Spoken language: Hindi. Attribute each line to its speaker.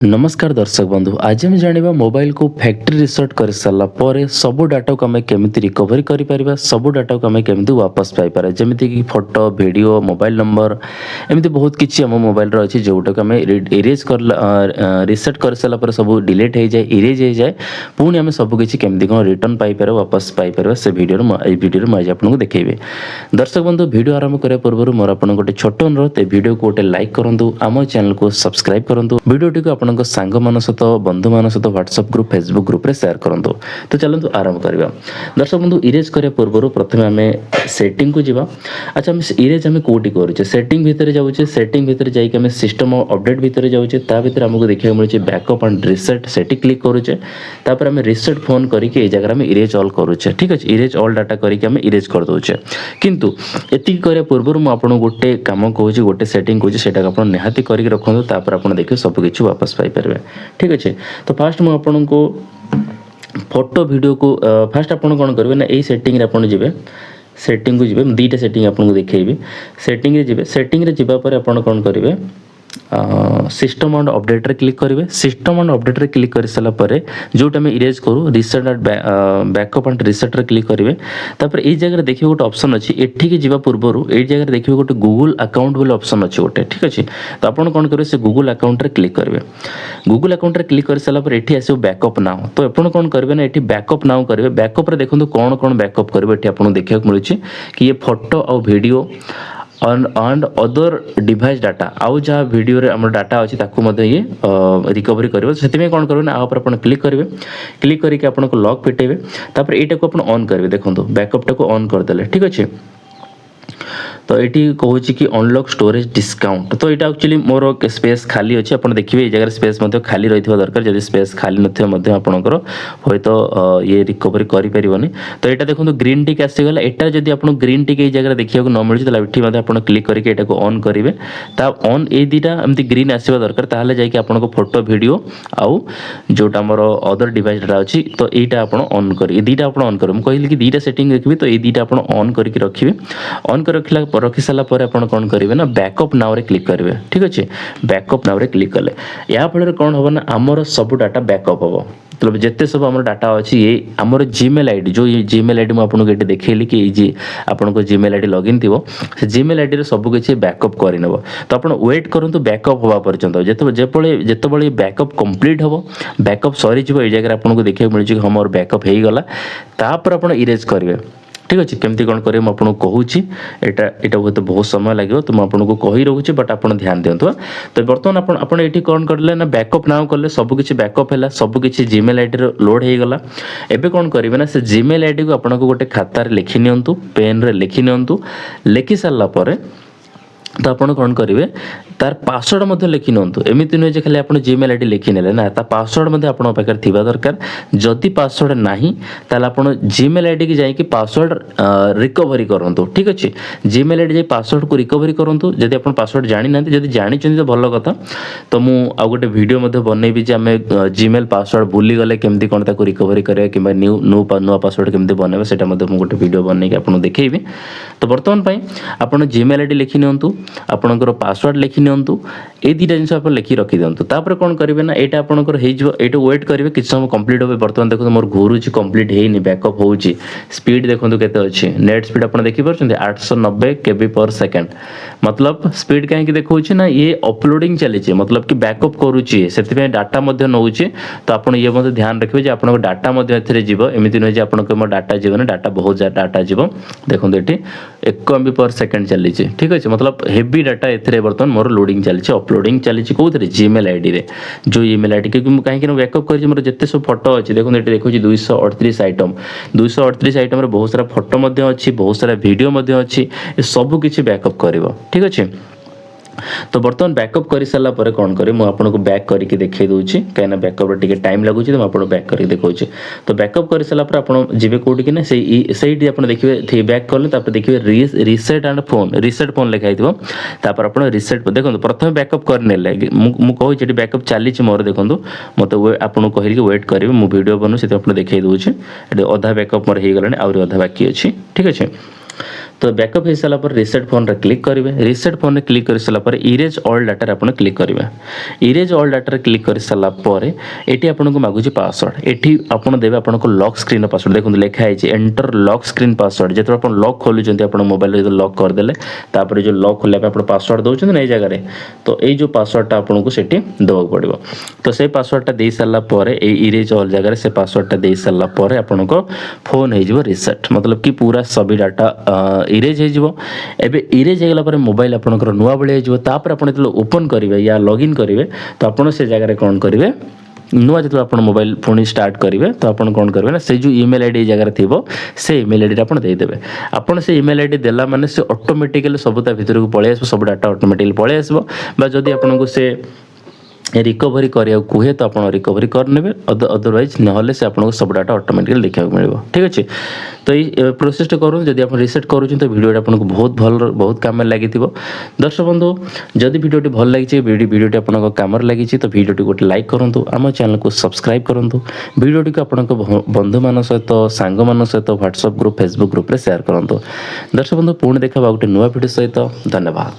Speaker 1: नमस्कार दर्शक बंधु आज आम जाना मोबाइल को फैक्ट्री रिसेट कर सारा पर सब डाटा को आम केमी रिकवरी कर सब डाटा को आम केमी वापस पाइपर जमीक कि फोटो वीडियो मोबाइल नंबर एमती बहुत किसी आम मोबाइल अच्छी जोटा को आम इरेज कर रिसेट कर सारापर सब डिलीट हो जाए इरेज हो जाए पुणी आम सबकि केमी कौन रिटर्न पाइपर वापस पाइपर से भिडियो मुझे आपको देखेबी। दर्शक बंधु वीडियो आरंभ करने पूर्व मोर आप गोटे छोट अनुरोध ए वीडियो को गोटे लाइक करूँ आम चैनल को सब्सक्राइब करूँ वीडियोटी को आप सांग मान सहित बंधु मान सहित व्हाट्सएप ग्रुप फेसबुक ग्रुप रे शेयर करूँ। तो चलते आरंभ करवा। दर्शक बंधु इरेज करने पूर्व प्रथम आम सेटिंग को जीवा। अच्छा आम इरेज आम कौटी करुचे सेटिंग भितर जाऊे सेटिंग भितर जाइए सिस्टम अपडेट भितर जाऊे भितर आमको देखा मिलूँ बैकअप एंड रिसेट सेटी क्लिक करुचे तापर आम रिसेट फोन करके जगह आम इरेज ऑल करुचे। ठीक अच्छे इरेज ऑल डाटा करके आम इरेज कर दौचे किंतु एति करने पूर्व मुझे गोटे कम कहूँ गोटे सेटिंग कहूँ से निहाती करके रखुँ तापर आप देखिए सबकि वापस पाइपर। ठीक अच्छे तो फास्ट मुझे आपन को फोटो वीडियो को फास्ट आपन कौन करेंगे ना यही सेटिंग रे आपन जीवे सेटिंग को जीवे दीटा सेटिंग आपको देखेबी सेटिंग रे जीवे सेटिंग रे जीवा पर आपन कौन करेंगे सिस्टम एंड अपडेट रे क्लिक करेंगे सिस्टम एंड अपडेट रे क्लिक कर सारा पर जोटा आम इरेज करूँ RISAT and backup and reset रे क्लिक करेंगे तापर ये जगह देखिए गोटे ऑप्शन अच्छी एठी जावा पूर्व ये जगह देखिए गोटे गूगल अकाउंट वाला ऑप्शन अच्छी गोटे। ठीक अच्छे तो आपन कौन करेंगे से गूगल अकाउंट रे क्लिक करेंगे गूगल अकाउंट रे क्लिक कर सारा पर एठी आसो बैकअप नाउ तो आपन कौन करेंगे ना एठी बैकअप नाउ करेंगे बैकअप रे देखो कौन कौन बैकअप करेंगे एठी आपन देखा मिलूँ कि ये फोटो और video and other device data आउ जहाँ वीडियो रे हमर डाटा अच्छी ये रिकवरी करेंगे से कौन करेंगे ना आप क्लिक करेंगे क्लिक करके आपको लॉक फिटेबे तापर एटा को आप ऑन करेंगे देखो बैकअप टा को ऑन करदे। ठीक अच्छे तो ये कहूँ कि अनलॉक स्टोरेज डिस्काउंट तो यहाँ एक्चुअली मोर स्पेस खाली अच्छे आप देखिए ये जगह स्पेस खाली रही दरकार जब स्पेस खाली नपर आपंकर हे तो ये रिकवरी करें तो यहाँ देखो ग्रीन टिक आसीगला एटा जब आप ग्रीन टिक ये जगह देखा न मिले आप क्लिक करके ऑन करेंगे ऑन ये दीटा एमती ग्रीन आसवा दरकार ताहले जाइए आपको फोटो वीडियो आउ जोटा मोर अदर डिवाइस डाटा अच्छी तो यहाँ आप ऑन कर दीटा आप ऑन करेंगे कहली कि दीटा सेटिंग देखिए तो ये दीटा आप ऑन करके रखिए ऑन कर रखी सारा पर आप कौन करेंगे ना बैकअप नाउ रे क्लिक करेंगे। ठीक अच्छे बैकअप नाउ रे क्लिक कले या फल कौन हम ना आमर सब डाटा बैकअप हम मतलब जिते सब आम डाटा अच्छी ये आमर जीमेल आईडी जो ये जीमेल आईडी मुझे ये देखली कि ये आपको जीमेल आईडी लॉगिन थी से जीमेल आईडी रे सब किसी बैकअप करनब तो आप वेट करूँ बैकअप हवा पर्यंत जिते बैकअप कंप्लीट हम बैकअप सरी ये जगह आपको देखा मिलूँ कि हम बैकअप हो गला तापर आप इरेज करेंगे। ठीक अच्छे केमती कौन करेंगे मुझे कहूँ यहाँ बहुत बहुत समय लगे तो मुझे कही रोचे बट आप ध्यान दिंतु। तो बर्तमान ये कौन करें ना बैकअप नाउ कले सबकि बैकअप है सबकि जीमेल आईडी लोड हो गला एबे कौन करेंगे ना से जीमेल आईडी को आपको गोटे खातार लिखि नियंतु पेन रे लिखि नियंतु लिखि सारा पर तो आप कौन करेंगे तार पासवर्ड मध्य लिखि नियंतु एमती नुहे खाली आप जीमेल आईडी लिखि नेले ना ता पासवर्ड आप थिबा दरकार जदि पासवर्ड नहीं ताल आप जीमेल आईडी की जाइए पासवर्ड रिकवरी करूँ। ठीक अच्छे जीमेल आईडी जाए पासवर्ड को रिकवरी करूँ जदि आप पासवर्ड जानी ना जदि जानी तो भल कथा तो मुझे गोटे वीडियो बनैबी जे आम जीमेल पासवर्ड भूली गले केमती कौन ताको रिकवरी करें कि नुआ पासवर्ड केमती बनैबा सेटा मुझे गोटे वीडियो बनैकी आपको देखैबी। तो बर्तमान आप जीमेल आईडी लिखि नियंतु आपणकर पासवर्ड लिखि नियंतु ए दुटा जिन आप लिखि रखी दिंतु तापर कौन करेंगे ना यहाँ आपंकर हो वेट करेंगे किसी समय कंप्लीट हो बर्तमान देखो मोर घूरुची कंप्लीट है बैकअप हो स्पीड देखो केते अच्छे नेट स्पीड आप देखिए 890 केबी पर सेकेंड मतलब स्पीड कहीं देखा ना ये अपलोडिंग चली मतलब कि बैकअप करुच्ची से डाटा नौचे तो आप ये ध्यान रखिए आप डाटा एमती नुहे आप डाटा जीवन डाटा बहुत डाटा जीव देखो ये 1 MB पर सेकेंड चली। ठीक अच्छे मतलब हेवी डाटा ए बर्तमान मोर लोडिंग चली अपलोडिंग चली कौन जीमेल आईडी रे जो ईमेल आईडी क्योंकि कहीं बैकअप कर मोर जिते सब फोटो अच्छे देखो ये देखो 238 आइटम 238 आइटम बहुत सारा फोटो अच्छी बहुत सारा वीडियो अच्छी सब किसी बैकअप कर। ठीक अच्छे तो बर्तमान बैकअप कर सारा पर कौन करें मुझे आपको बैक करके देखा दूसरी कहीं बैकअप टे टाइम लगुच तो मुझे बैक करके देखा तो बैकअप कर सारा पर आप जी कौटी कि ना से देखिए बैक कले देखिए RISAT and phone reset phone लिखाई तापर आप रिसेट देखो प्रथम बैकअप करने मुझे बैकअप चली मोर देखो मत आपको कहली वेट करेंगे मुझे वीडियो बनू से देखा दूसरी अधा बैकअप मोर हो गला आधा बाकी अच्छी। ठीक अच्छे तो बैकअप हो सारा पर रिसेट फोन रे क्लिक करेंगे। रिसेट फोन रे क्लिक कर सारा पर इरेज ऑल डाटा रे आपण क्लिक करेंगे। इरेज ऑल डाटा रे क्लिक कर सारा पर एटी आपन को मागुची पासवर्ड। एटी आपण देबे आपण को लॉक स्क्रीन पासवर्ड देखो लिखा है एंटर लॉक स्क्रीन पासवर्ड। जेतो आपण लॉक खोलुचंती आपण मोबाइल रे लॉक कर देले तापर जो लॉक खोले आपण पासवर्ड दउचंती नै जगह रे तो ए जो पासवर्ड आपन को सेठी देबा पड़िबो। तो से पासवर्ड टा दे सारला परे ए इरेज ऑल जगह रे से पासवर्ड टा दे सारला परे आपन को फोन हे जिवो रिसेट मतलब कि पूरा सभी डाटा इरेज हे जिवो। एबे इरेज हेगला परे मोबाइल आपनकर नुवा बळे हे जिवो। तापर आपण जतलो ओपन करिवे या लॉगिन करिवे तो आपण से जगह रे कोन करिवे नुआ जो आप मोबाइल पुणी स्टार्ट करेंगे तो आप कौन करेंगे ना से जो ईमेल आईडी जगह थी से ईमेल आईडी आप देदेवे। आपड़ से ईमेल आईडी देला माने से ऑटोमेटिकली सब भीतर को पलि आस सब डाटा ऑटोमेटिकली पलि आसो जदि आपको से रिकवरी करिया कहे तो आप रिकवरी करने अदरवाइज नहले से आपको सब डाटा ऑटोमेटिकली देखा मिल। ठीक अच्छे तो ये प्रोसेसटा करूँ जब आप रिसेट करूँ तो वीडियो आपको बहुत भल बहुत काम लगी। दर्शक बंधु जदि वीडियोटी भल लगी वीडियोटी आपको काम लगी तो वीडियोटी गोटे लाइक करूँ आम चैनल को सब्सक्राइब करूँ। वीडियोटी को आपको बंधु मान सहित सांग मान सहित व्हाट्सएप ग्रुप फेसबुक ग्रुप रे शेयर करूँ। दर्शक बंधु पुणी देखा गोटे नुआ वीडियो सहित धन्यवाद।